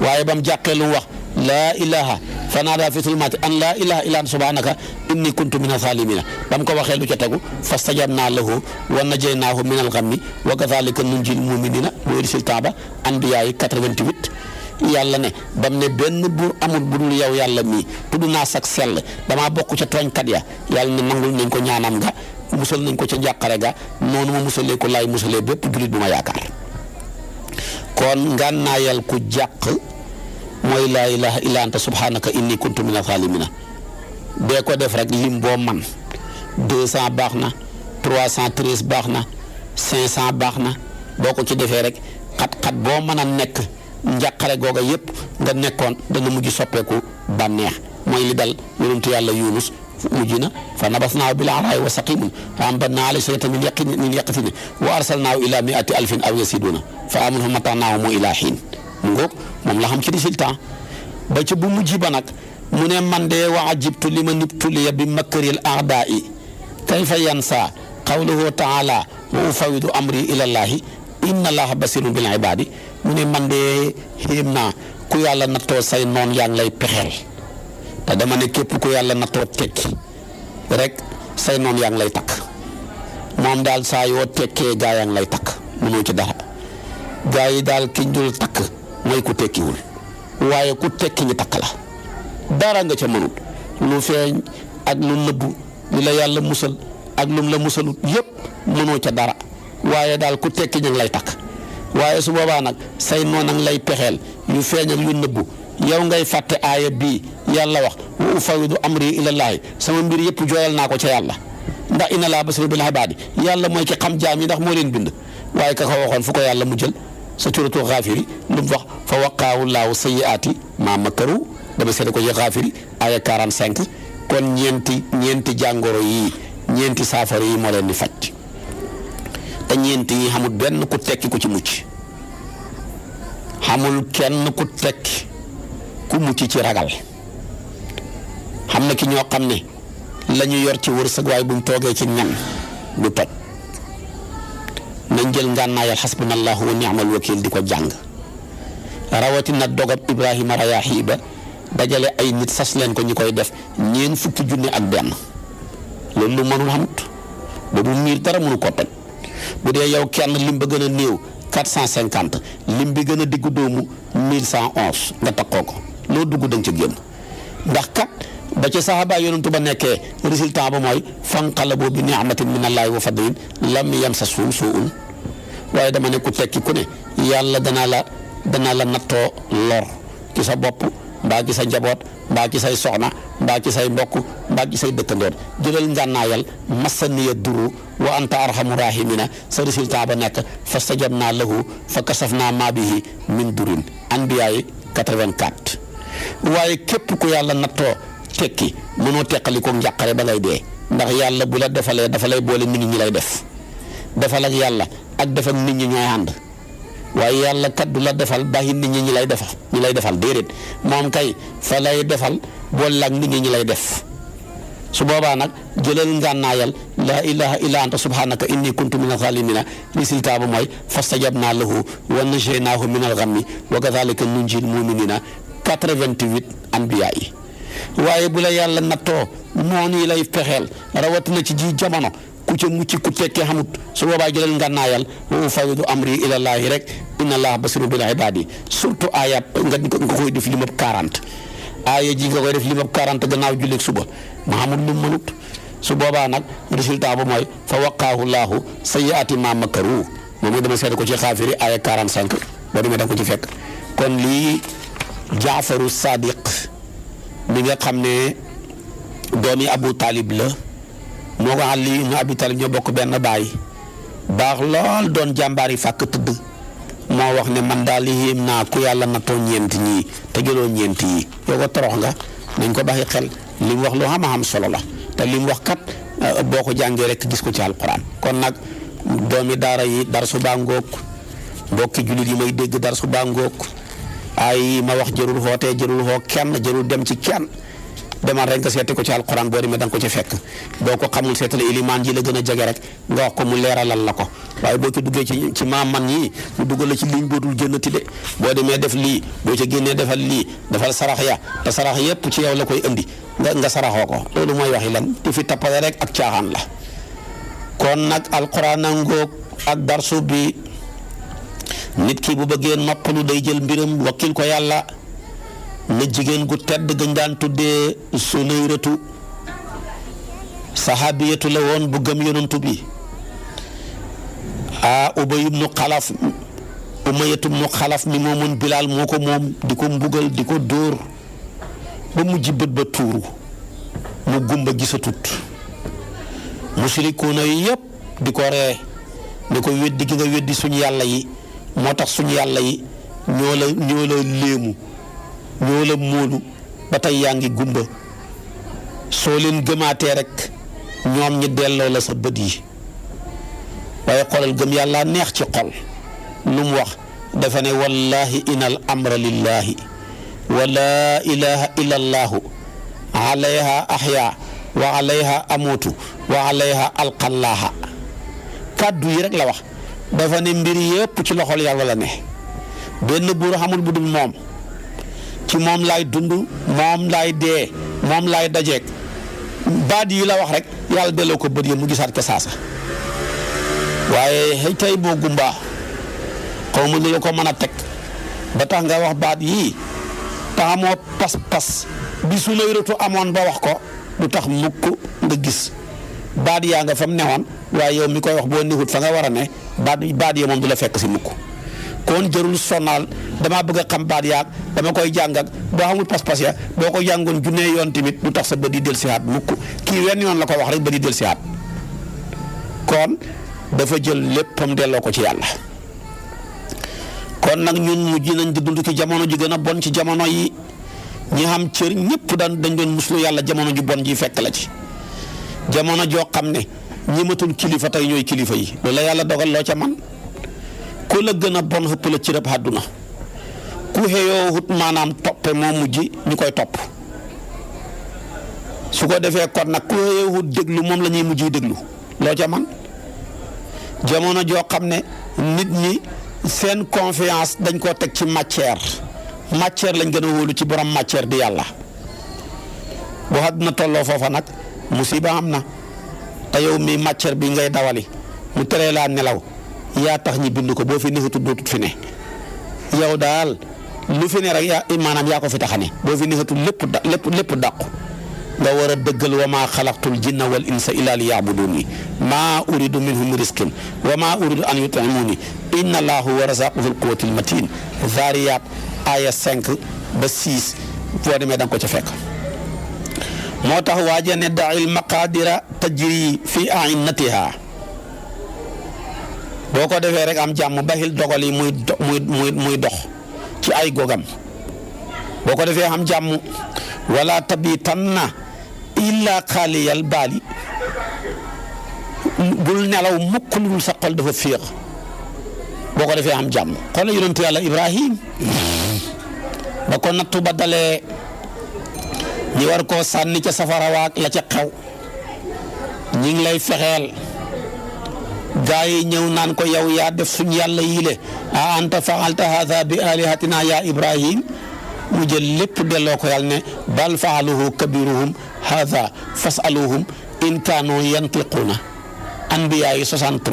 waaye ba mu jàqee lu wax laa ilaha fa naadaa fi xulumaati an laa ilaha illa anta subhanaka inni kuntu min az-zalimina ba mu ko waxee lu ca tegu fastajabnaa lahu wa najaynaahu min al-ghammi wa kadhalika nunjil mu'minina mooy résultat ba anbiya yi 88 yàlla ne bam ne benn buur amul bu dul yow yàlla mii tudd naa sag sell damaa bokk ca tooñkat ya yàlla ne nangul nañ ko ñaanam nga musal nañ ko ca njàqare ga noonu ma musalee ko laay musalee bépp jullit bu ma yaakaar kon ngànnaayal ku jàq mooy laa ilaha illa anta subhanaka inni kuntu mina zalimina bee ko def rek lim boo man 200 baax na 313 baax na 500 baax na boo ko ci defee rek xat-xat boo mën a nekk njàqare googa yépp nga nekkoon dana mujj soppeeku bànneex mooy li dal yonentu yàlla Yunus mujj na fa nabasnaahu bil araa'i wa saqiimin fa ambatnaa alayhi shajaratan min yaqtiin wa arsalnaahu ilaa mi'ati alfin aw yaziiduuna fa aamanuu fa mata'naahum ilaa hiin mu ngoog moom la xam ci résultat ba ca bu mujj ba nag mu ne man de wa ajibtu liman ibtuliya bi makril a'daa'i kayfa yansaa qawluhu ta'aalaa wa ufawwidu amri ilallaahi inna allaaha basiirun bil ibaadi mu ne man de xéem naa ku yàlla nattoo say noon yaa ngi lay pexeel te dama ne képp ku yàlla nattoo tekki rek say noon yaa ngi lay takk moom daal saa yoo tekkee gaa yaa ngi lay takk mënoo ci dara gaa yi daal kiñ dul takk mooy ku tekkiwul waaye ku tekki ñu takk la dara nga ca mënut lu feeñ ak lu nëbbu li la yàlla musal ak lum la musalut yépp mënoo ca dara waaye daal ku tekki ñu ngi lay takk waaye su boobaa nag say noon a ngi lay pexeel yu feeñ ak yu nëbbu yow ngay fàtte aaya bii yàlla wax wa ufawidu amri ilallaahi sama mbir yëpp jooyal naa ko ca yàlla ndax inna laa basiirun bil ibaadi yàlla mooy ki xam jaam yi ndax moo leen bind waaye ka ko waxoon fu ko yàlla mu jël sa suratu Gaafiri lu mu wax fa waqaahu llaahu sayyi'aati maa makaru dama seede ko ci Gaafiri aaya 45 kon ñeenti jàngoro yii ñeenti saafara yi moo leen di faj te ñeenti yi xamul benn ku tekki ku ci mucc xamul kenn ku tekki ku mucc ci ragal xam na ki ñoo xam ne la ñu yor ci wërsëg waaye buñ toogee ci ñan du toj nañ jël ngànnaayal xasbunallahu wa ni'mal wakiil di ko jàng rawatina dogab Ibrahima Rayaahi ba dajale ay nit sas leen ko ñi koy def ñeen fukki junne ak benn loolu lu mënul xamut boobu miir dara mënu ko toj bu dee yow kenn lim ba gën a néew 450 lim bi gën a diggu doomu 1111 nga takkoo ko loo dugg da nga ca génn ndax kat ba ca saxaaba yonentu ba nekkee résultat ba mooy fanqalabu bi ni'matin min allaahi wa fadlin lam yamsashum suu'un waaye dama ne ku tekki ku ne yàlla danaa la nattoo lor ci sa bopp mbaa ci sa njaboot mbaa ci say soxna mbaa ci say mbokk mbaa ci say dëkkandoor jëlal ngànnaayal massaniya duru wa anta arhamu rahimina sa résultat ba nekk fastajabnaa lahu fa kasafnaa maa bihi min durin Anbiya 84 waaye képp ku yàlla nattoo tekki mënoo teqali ko njàqare ba ngay dee ndax yàlla bu la defalee dafa lay boole nit ñi lay def defal ak yàlla ak def ak nit ñi ñooy ànd waaye yàlla kat du la defal bàyyi nit ñi lay defal déedéet moom kay fa lay defal boole ak nit ñi lay def su boobaa nag jëlal ngànnaayal laa ilaha illa anta subhanaka inni kuntu mina zalimina résultat ba mooy fastajabnaa lahu wa najaynaahu minal ghammi wa kadhalika nunjil muminina 88 Anbiya yi waaye bu la yàlla nattoo noonu yi lay fexeel rawatina ci ji jamono ku ca mucc ku tekkee xamut su boobaa jëlal ngànnaayal wa ufawidu amri ilallaahi rek inna allaha basirun bil ibaadi surtout aaya nga koy def limab 40 aaya ji nga koy def limab 40 gannaaw julleeg suba ma xamul lu mënut su boobaa nag résultat ba mooy fa waqaahu llaahu sayyi'aati maa makaru moom dama seet ko ci Gaafiri aaya 45 boo demee da nga ko ci fekk kon lii Jaafaru Sadiq mi nga xam ne doomi Abu Talib la moo ko Ali ibn Abi Talib ñoo bokk benn baay baax lool doon jàmbaar yi fàkk tëdd moo wax ne man daal li yéem naa ku yàlla nattoo ñeenti ñii te jëloo ñeenti yi yow ko torox nga nañ ko bàyyi xel li mu wax lu xam solo la te li mu wax kat boo ko jàngee rek gis ko ci alquran kon nag doomi daara yi darsu baa ngoog mbokki jullit yi may dégg darsu baa ngoog ay ma wax jërul xootee jërul xoo kenn jërul dem ci kenn demal rek nga seeti ko ci alquran boo demee da nga ko ci fekk boo ko xamul seetale ilimaan ji la gën a jege rek nga wax ko mu leeralal la ko waaye boo ci duggee ci maam man ñii mu duggal la ci liñ bootul jënnati de boo demee def lii boo ca génnee defal lii defal sarax ya te sarax yépp ci yow la koy indi nga saraxoo ko loolu mooy waxi lan di fi tappale rek ak caaxaan la kon nag alquran a ngoog ak darsu bi nit ki bu bëggee noppalu day jël mbiram wakkil ko yàlla na jigéen gu tedd gañ daan tuddee Sunayratu sahabiyatu la woon bu gëm yonantu bi Ubay ibnu Xalaf Umayyatu ibnu Xalaf mi moomoon Bilaal moo ko moom di ko mbugal di ko dóor ba mujj bët ba tuuru mu gumba gisatut musrikuuna yi yëpp di ko ree di ko weddi gi nga weddi suñu yàlla yi moo tax suñu yàlla yi ñoo la léemu ñoo la móolu ba tey yaa ngi gumba soo leen gëmaatee rek ñoom ñi delloo la sa bët yi waaye xoolal gëm yàlla neex ci xol lu mu wax dafa ne wallahi inal amra lillahi wa laa ilaha illa allahu alayha ahya wa alayha amutu wa alayha alqallaaha kàddu yi rek la wax dafa ne mbir yëpp ci loxol yàlla la ne benn buur xamul bu dul moom ci moom laay dund moom laay dee moom laay dajeeg baat yi la wax rek yàlla delloo ko bët yi mu gisaat ko saasa waaye xëy tey boo gumbaa xaw ma lu la ko mën a teg ba tax nga wax baat yii taxamoo pas-pas bi Sunayratu amoon ba wax ko du tax mukk nga gis baat yaa nga fa mu newoon waaye yow mi koy wax boo nixut fa nga war a ne baat yi moom du la fekk si mukk kon jërul sonal damaa bëgg a xam baat yaag dama koy jàng ak boo xamul pas-pas ya boo ko jàngoon junnee yoon tamit du tax sa bët yi del si haat mukk kii wenn yoon la ko wax rek bët yi del si haat kon dafa jël léppam delloo ko ci yàlla kon nag ñun mujj nañ di dund ci jamono ji gën a bon ci jamono yi ñi xam cër ñëpp dañ doon muslu yàlla jamono ju bon ji fekk la ci jamono joo xam ne ñi matul kilifa tey ñooy kilifa yi loolu la yàlla dogal loo ca man ku la gën a bon xëpp la ci rëb àdduna ku xëyoo hut maanaam toppe moo mujj ñu koy topp su ko defee kon nag ku xëyoo hut déglu moom la ñuy mujj déglu loo ca man jamono joo xam ne nit ñi seen confiance dañ koo teg ci matière lañ gën a wóolu ci borom matière di yàlla bu àdduna tolloo foofa nag musiba am na te yow mi matière bi ngay dawali mu teree laa nelaw yaa tax ñi bind ko boo fi neexatut dootut fi ne yow daal lu fi ne rek maanaam yaa ko fi taxane boo fi neexatul lépp dàqu nga war a dëggal wa maa xalaqtul jinna wal insa illa li yaabuduni maa uridu minhum riskin wa maa uridu an yutimuni inna allaha huwa razaqu zul quwwatil matin Zaariyaat aya 5 ba 6 boo demee da nga ko ca fekk moo tax waaja ne dail maqadira tajri fi ainnatiha boo ko defee rek am jàmm baxil dogal yi muy dox ci ay gogam boo ko defee am jàmm wala tabitanna illa xaaliyal baali bul nelaw mukk lu dul sa xol dafa féex boo ko defee am jàmm xoolal yonent yàlla Ibrahim ba ko nattu ba dalee ñi war koo sànni ca safara waak la ca xew ñi ngi lay fexeel gaa yi ñëw naan ko yow yaa def suñ yàlla yile a anta faalta haada bi alihatina ya Ibrahim mu jël lépp delloo ko yàlla ne bal faaluhu kabiruhum haada fasaluhum in kaanu yantiquuna anbiya yi 63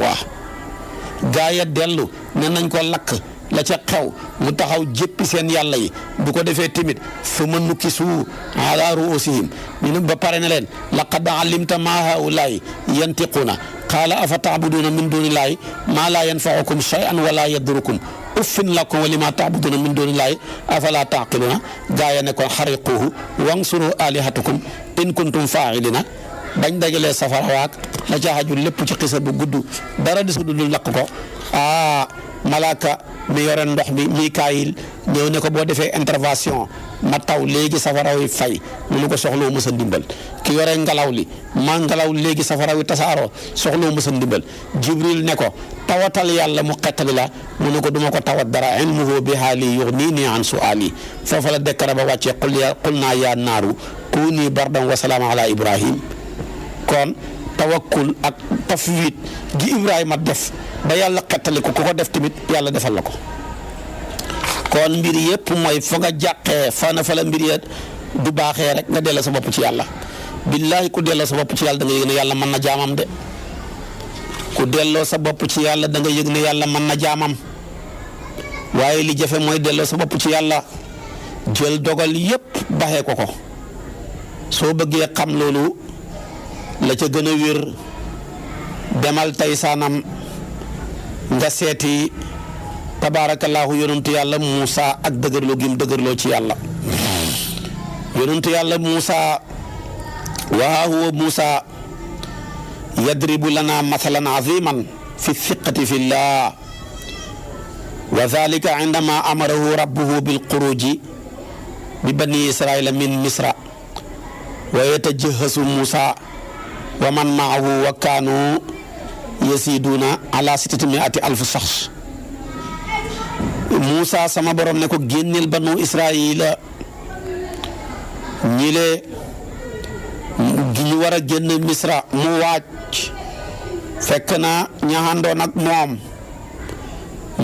gaa ya dellu ne nañ ko lakk la ca xew mu taxaw jéppi seen yàlla yi bu ko defee tamit fu ma nukki suu ala ruusihim ñu ne ba pare ne leen laqad alimta ma haulaay yantiquuna qaala afa taabuduuna min dunillahi ma laa yanfaukum shay'an wala yadurukum uffin lakum wa lima taabuduuna min dunillahi afala taaqiluuna gaa ya ne ko xariquuhu wansuru alihatakum in kuntum faa'ilina bañ dajalee safara waak la ca xaju lépp ci xisa bu gudd dara des du lakk ko malaaka mi yore ndox mi Mikaayil ñëw ne ko boo defee intervention ma taw léegi safara wi fay mu ne ko soxloo mësa ndimbal ki yore ngelaw li ma ngelaw léegi safara wi tasaaroo soxloo mësa ndimbal Jibril ne ko tawatal yàlla mu xettali la mu ne ko duma ko tawat dara ilmuhu bi haali yugnini an suali foofa la dekkara ba wàccee qul naa yaa naaru kuuni bardan wa salaam ala Ibrahim kon tawakkul ak tafwid gi Ibrahima def ba yàlla xettali ko ku ko def tamit yàlla defal la ko kon mbir yëpp mooy fa nga jàqee fa la mbir ya du baaxee rek nga delloo sa bopp ci yàlla billaahi ku delloo sa bopp ci yàlla da nga yëg ne yàlla mën na jaamam de ku delloo sa bopp ci yàlla da nga yëg ne yàlla mën na jaamam waaye li jafe mooy delloo sa bopp ci yàlla jël dogal yépp baxee ko soo bëggee xam loolu la ca gën a wér demal tey saanam nga seeti tabaarakallaahu yonentu yàlla Muusa ak dëgërloo gim dëgërloo ci yàlla yonentu yàlla Muusa wa huwa Muusa yadribu lana mathalan aziman fi thiqati fillah wa dhalika indama amarahu rabbuhu bilquruji bi bani israila min misra wa yatajahhasu Muusa wa man maahu wa kaanu yasiduuna ala sittati mi'ati alf shakhs Muusa sama borom ne ko génneel banu Israila ñi le gi ñu war a génn misra mu wàcc fekk na ñaxandoon ak moom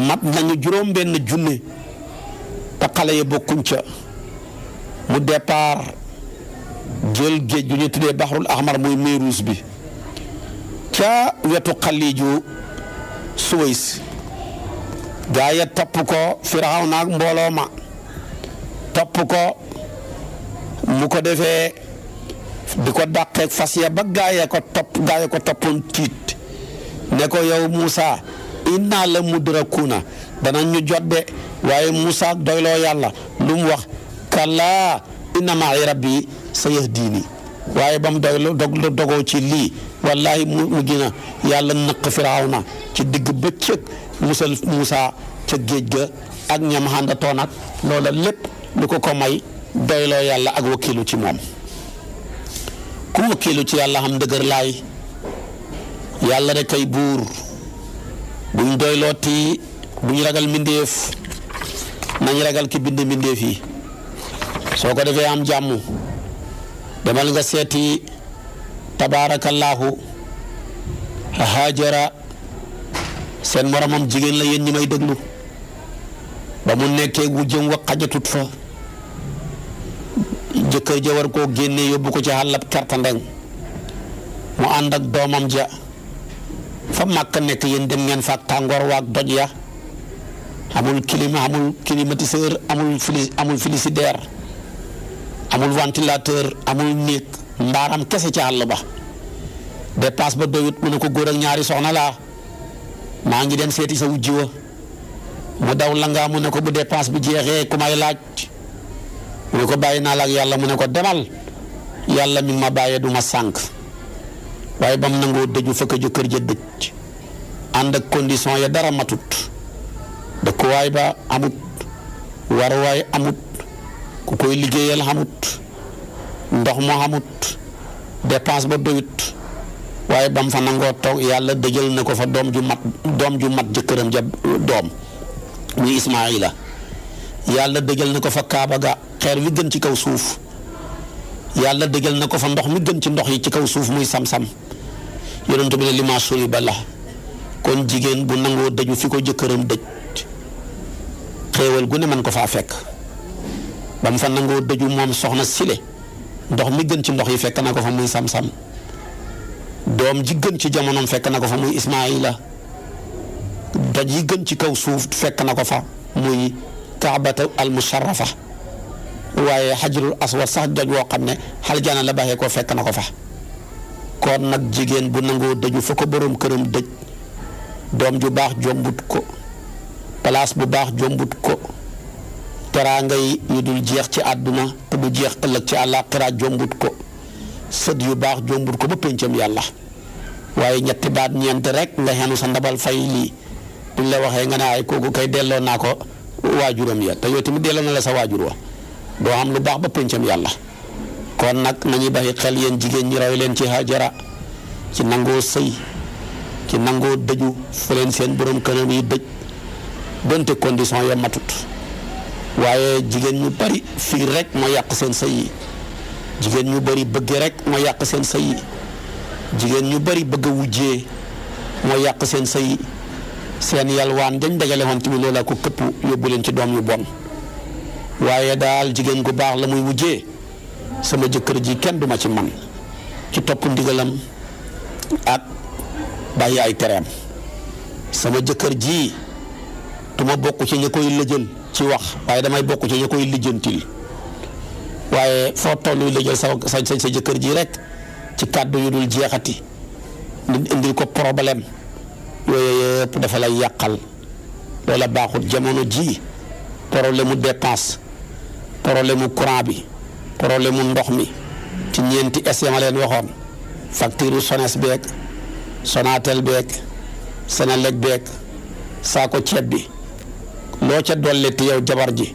mat nañu juróom benn junne te xale yi bokkuñ ca mu départ jël géej gu ñu tuddee baxrul ahmar muy Mayruus bi ca wetu xaliiju Suways gaa ya topp ko Firawna ak mbooloo ma topp ko mu ko defee di ko dàqeeg fas ya ba gaa ya ko toppoon tiit ne ko yow Muusa inna la mudrakuuna danañ ñu jot de waaye Muusa doyloo yàlla lu mu wax kallaa inna ma'i rabbi sayahdiini waaye ba mu dogoo ci lii wallahi mu gina yàlla nëq Firawna ci digg bëccëg musal Muusa ca géej ga ak ñam àndatoon ak loola lépp lu ko may doyloo yàlla ak wakiilu ci moom ku wakiilu ci yàlla xam dëgër laay yàlla rek ay buur buñ doylooti buñ ragal mbindéef nañ ragal ki bind mbindéef yi soo ko defee am jàmm demal nga seeti tabaarakallaahu Haajara seen moromam jigéen la yéen ñi may déglu ba mu nekkee wu jëm wa xajatut fa jëkkër ja war koo génne yóbbu ko ci àllab kertandeng mu ànd ak doomam ja fa Màkka nekk yéen dem ngeen fa ak tàngoor waak doj ya amul amul climatiseur amul frigidaire amul ventilateur amul néeg mbaaram kese ci àll ba dépasse ba doyut mu ne ko góor ak ñaari soxna laa maa ngi dem seeti sa wujji wa mu daw la ngaa mu ne ko bu dépasse bi jeexee ku may laaj mu ne ko bàyyi naa la ak yàlla mu ne ko demal yàlla mi ma bàyyee du ma sànk waaye ba mu nangoo dëju fekk jëkkër ja dëj ànd ak condition ya dara matut dëkkuwaay ba amut waruwaay amut ku koy liggéeyal xamut ndox moo xamut dépense ba doyut waaye ba mu fa nangoo toog yàlla dëjël na ko fa doom ju mat jëkkëram ja doom muy Ismaayila yàlla dëjël na ko fa Kaaba ga xeer wi gën ci kaw suuf yàlla dëjël na ko fa ndox mi gën ci ndox yi ci kaw suuf muy sam-sam yonent bi ne li maa suri ba la kon jigéen bu nangoo dëju fi ko jëkkëram dëj xéewal gu ne man ko faa fekk ba mu fa nangoo dëju moom soxna sile ndox mi gën ci ndox yi fekk na ko fa muy sam-sam doom ji gën ci jamonoom fekk na ko fa muy Ismaayila doj yi gën ci kaw suuf fekk na ko fa muy Kaabata al musharrafa waaye xajarul aswad sax doj woo xam ne aljana la baxee ko fekk na ko fa kon nag jigéen bu nangoo dëju fa ko boroom këram dëj doom ju baax jombut ko place bu baax jombut ko teraanga yi yu dul jeex ci àdduna te du jeex ëllëg ci àllaaxira jombut ko sët yu baax jombut ko ba péncam yàlla waaye ñetti baat ñeent rek nga xenu sa ndabal fay lii buñ la waxee nga ne ay kooku kay delloo naa ko waajuram ya te yow tamit delloo na la sa waajur wa doo am lu baax ba péncam yàlla kon nag nañuy bàyyi xel yéen jigéen ñi roy leen ci Hajara ci nangoo sëy ci nangoo dëju fa leen seen borom këram yi dëj donte condition ya matut waaye jigéen ñu bari fii rek moo yàq seen sëy yi jigéen ñu bari bëgg rek moo yàq seen sëy yi jigéen ñu bari bëgg a wujjee moo yàq seen sëy yi seen yalwaan dañ dajale woon tamit loola ko këpp yóbbu leen ci doom yu bon waaye daal jigéen gu baax la muy wujjee sama jëkkër ji kenn duma ci man ci topp ndigalam ak bàyyi ay tereem sama jëkkër ji duma bokku ci ña koy lëjël ci wax waaye damay bokku ci ña koy lijjantil waaye foo tollu lëjël sa jëkkër ji rek ci kàddu yu dul jeexati indil ko problème yooyu yëpp dafa lay yàqal loola baaxut jamono ji problème mu dépense problème mu courant bi problème mu ndox mi ci ñeenti es ya ma leen waxoon facture Sones beeg Sonatel beeg Senelec beeg saako ceeb bi loo ca dolleeti yow jabar ji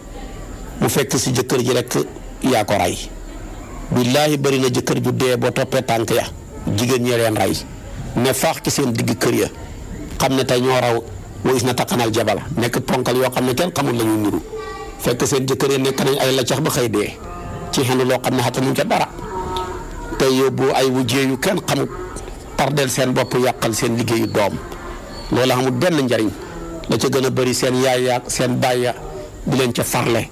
mu fekk si jëkkër ji rek yaa ko rey billaahi bëri na jëkkër ju dee boo toppee tànk ya jigéen ñi leen rey ne faax ci seen digg kër ya xam ne tey ñoo raw wa is na taqanal jabal nekk ponkal yoo xam ne kenn xamul la ñuy niru fekk seen jëkkër ya nekk nañ ay laccax ba xëy dee ci xenu loo xam ne xatta muñ ca dara te yóbbu ay wujjee yu kenn xamut tardeel seen bopp yàqal seen liggéeyu doom loolu xamul benn njariñ la ca gën a bëri seen yaay yaak seen baay ya di leen ca farle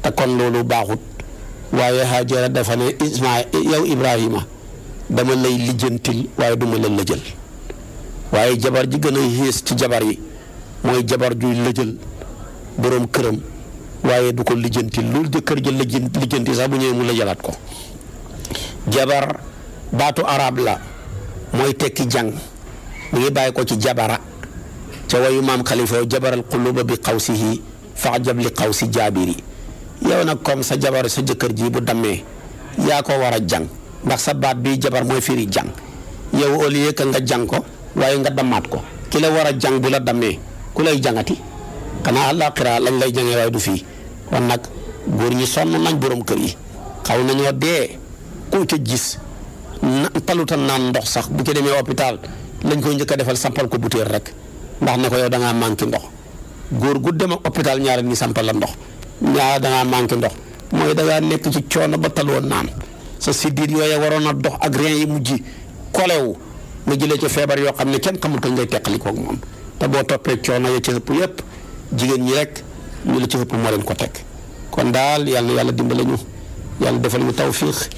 te kon loolu baaxut waaye Haajara dafa ne yow Ibrahima dama lay lijjantil waaye duma la lëjël waaye jabar ji gën a yées ci jabar yi mooy jabar juy lëjël boroom këram waaye du ko lijjantil loolu jëkkër ji lijjanti sax bu ñëwee mu lëjalaat ko jabar baatu arab la mooy tekki jàng mu ngi bàyyi ko ci jabara ca wayu maam xalifa jabaral quluba bi qawsihi fa'jab li qawsi jaabiri yow nag comme sa jabar sa jëkkër ji bu dammee yaa ko war a jàng ndax sa baat bi jabar mooy firi jàng yow au lieu que nga jàng ko waaye nga dammaat ko ki la war a jàng bu la dammee ku lay jàngati xanaa àllaaxira lañ lay jàngee waaye du fii kon nag góor ñi sonn nañ borom kër yi xaw nañoo dee koo ca gis taluta naan ndox sax bu ci demee hôpital lañ koy njëkk a defal sampal ko butéel rek ndax ne ko yow da ngaa manqué ndox góor gu dem hôpital ñaare ni sampal la ndox ñaare da ngaa manqué ndox mooy da ngaa nekk ci coono ba taloo naan sa siddiit yooyu waroon a dox ak rein yi mujj kolewu nga jëlee ci feebar yoo xam ne kenn xamul ko ngay teqalikoo ak moom te boo toppee coono ya ci ëpp yëpp jigéen ñi rek ñu la ci ëpp moo leen ko teg kon daal yàlla dimbale ñu yàlla defal ñu tawfiix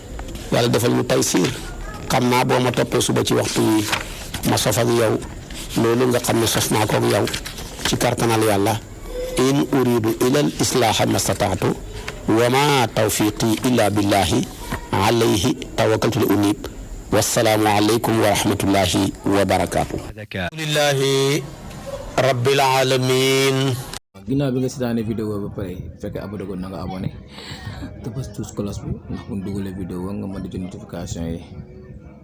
yàlla defal ñu taysiir xam naa boo ma toppee suba ci waxtu yi ma sof ak yow loolu nga xam ne sos naa ko ak yow ci kartanal yàlla in uridu ila al islaaha mastataatu wa ma tawfiqi illa billahi alayhi tawakkaltu li unib wassalaamu alaykum wa rahmatullahi wa barakaatu alhamdulillahi rabbil alamin ginnaaw bi nga seetaanee vidéo ba pare fekkee abonné ko na nga abonné te bës tous cloche bi ndax bu ñu dugalee vidéo nga mën di jot notification yi